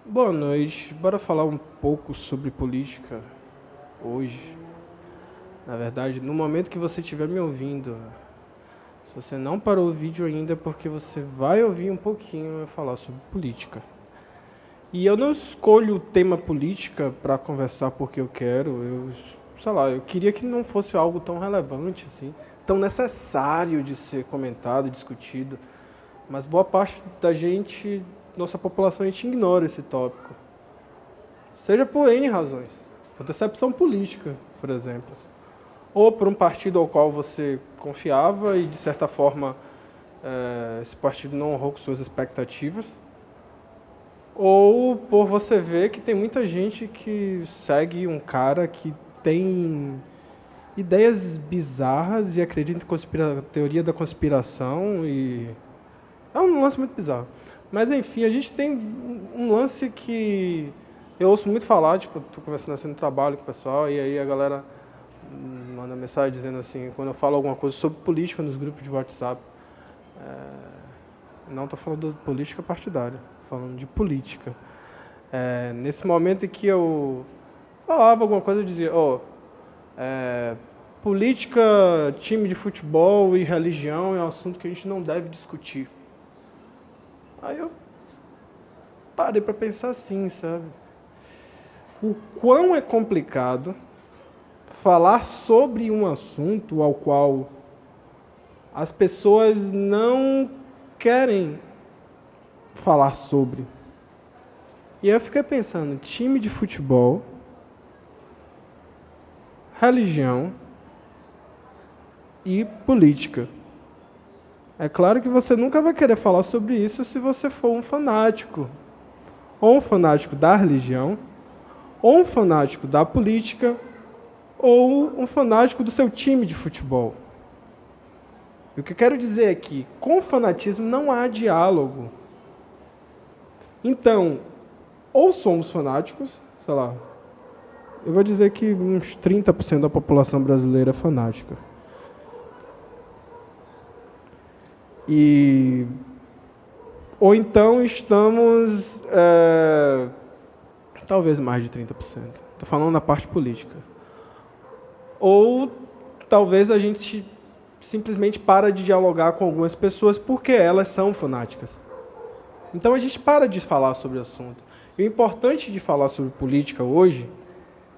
Boa noite. Bora falar um pouco sobre política hoje. Na verdade, no momento que você estiver me ouvindo, se você não parou o vídeo ainda, é porque você vai ouvir um pouquinho eu falar sobre política. E eu não escolho o tema política para conversar porque eu quero. Eu queria que não fosse algo tão relevante assim, tão necessário de ser comentado, discutido. Mas boa parte da gente, nossa população, a gente ignora esse tópico. Seja por N razões. Por decepção política, por exemplo. Ou por um partido ao qual você confiava e, de certa forma, esse partido não honrou com suas expectativas. Ou por você ver que tem muita gente que segue um cara que tem ideias bizarras e acredita em teoria da conspiração e... É um lance muito bizarro. Mas, enfim, a gente tem um lance que eu ouço muito falar, tipo, eu tô conversando assim no trabalho com o pessoal, e aí a galera manda mensagem dizendo assim, quando eu falo alguma coisa sobre política nos grupos de WhatsApp, não estou falando de política partidária, tô falando de política. Nesse momento em que eu falava alguma coisa, eu dizia, política, time de futebol e religião é um assunto que a gente não deve discutir. Aí eu parei para pensar assim, sabe? O quão é complicado falar sobre um assunto ao qual as pessoas não querem falar sobre. E aí eu fiquei pensando, time de futebol, religião e política. É claro que você nunca vai querer falar sobre isso se você for um fanático. Ou um fanático da religião, ou um fanático da política, ou um fanático do seu time de futebol. E o que eu quero dizer é que, com fanatismo, não há diálogo. Então, ou somos fanáticos, sei lá, eu vou dizer que uns 30% da população brasileira é fanática. Ou então estamos, talvez mais de 30%. Estou falando na parte política. Ou talvez a gente simplesmente para de dialogar com algumas pessoas porque elas são fanáticas. Então a gente para de falar sobre o assunto. E o importante de falar sobre política hoje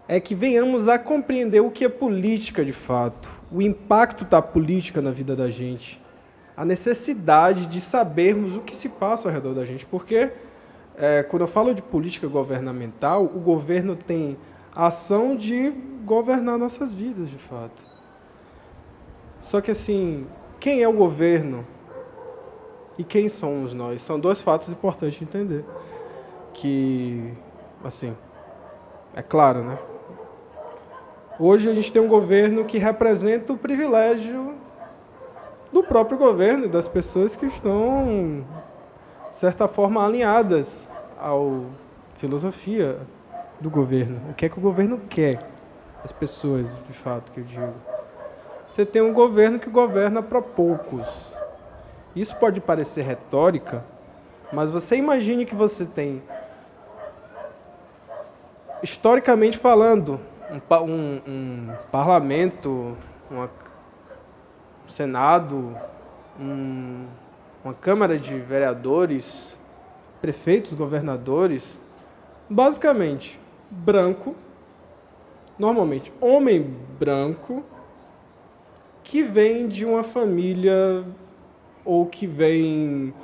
é que venhamos a compreender o que é política de fato, o impacto da política na vida da gente, a necessidade de sabermos o que se passa ao redor da gente, porque quando eu falo de política governamental, o governo tem a ação de governar nossas vidas, de fato. Só que assim, quem é o governo e quem somos nós? São dois fatos importantes de entender. Que, assim, é claro, né? Hoje a gente tem um governo que representa o privilégio do próprio governo e das pessoas que estão, de certa forma, alinhadas à filosofia do governo. O que é que o governo quer? As pessoas, de fato, que eu digo. Você tem um governo que governa para poucos. Isso pode parecer retórica, mas você imagine que você tem, historicamente falando, um parlamento, um senado, uma câmara de vereadores, prefeitos, governadores, basicamente branco, normalmente homem branco, que vem de uma família, ou que vem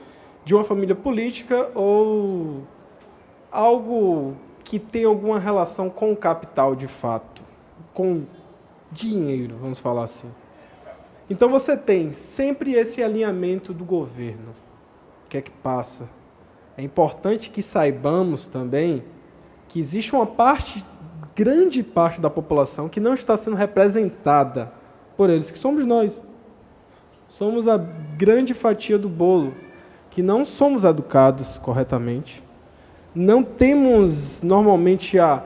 de uma família política, ou algo que tem alguma relação com o capital de fato, com dinheiro, vamos falar assim. Então você tem sempre esse alinhamento do governo. O que é que passa? É importante que saibamos também que existe uma grande parte da população que não está sendo representada por eles, que somos nós. Somos a grande fatia do bolo, que não somos educados corretamente, não temos normalmente a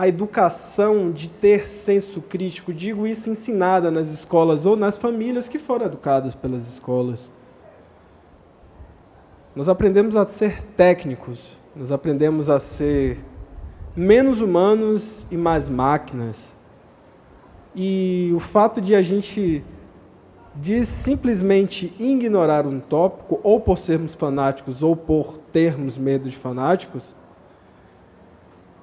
educação de ter senso crítico, digo isso ensinada nas escolas ou nas famílias que foram educadas pelas escolas. Nós aprendemos a ser técnicos, Nós aprendemos a ser menos humanos e mais máquinas. E o fato de a gente simplesmente ignorar um tópico, ou por sermos fanáticos, ou por termos medo de fanáticos,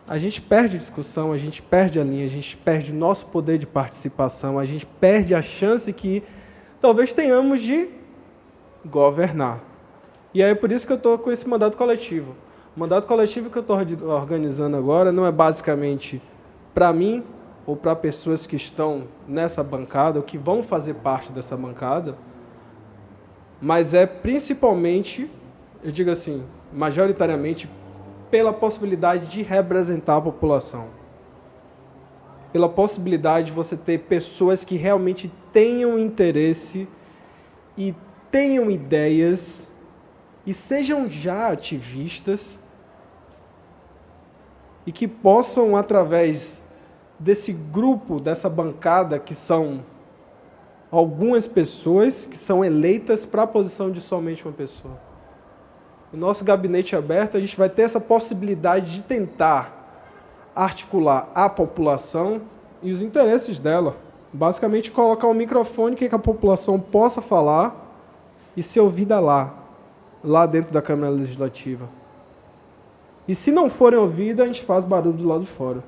a gente perde a discussão, a gente perde a linha, a gente perde nosso poder de participação, a gente perde a chance que talvez tenhamos de governar. E aí é por isso que eu estou com esse mandato coletivo. O mandato coletivo que eu estou organizando agora não é basicamente para mim ou para pessoas que estão nessa bancada, ou que vão fazer parte dessa bancada, mas é principalmente, eu digo assim, majoritariamente, pela possibilidade de representar a população. Pela possibilidade de você ter pessoas que realmente tenham interesse e tenham ideias e sejam já ativistas e que possam, através desse grupo, dessa bancada, que são algumas pessoas que são eleitas para a posição de somente uma pessoa. No nosso gabinete aberto, a gente vai ter essa possibilidade de tentar articular a população e os interesses dela. Basicamente, colocar um microfone que a população possa falar e ser ouvida lá dentro da Câmara Legislativa. E se não forem ouvidas, a gente faz barulho do lado de fora.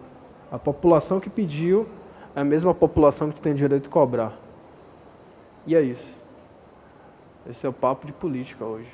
A população que pediu é a mesma população que tu tem direito de cobrar. E é isso. Esse é o papo de política hoje.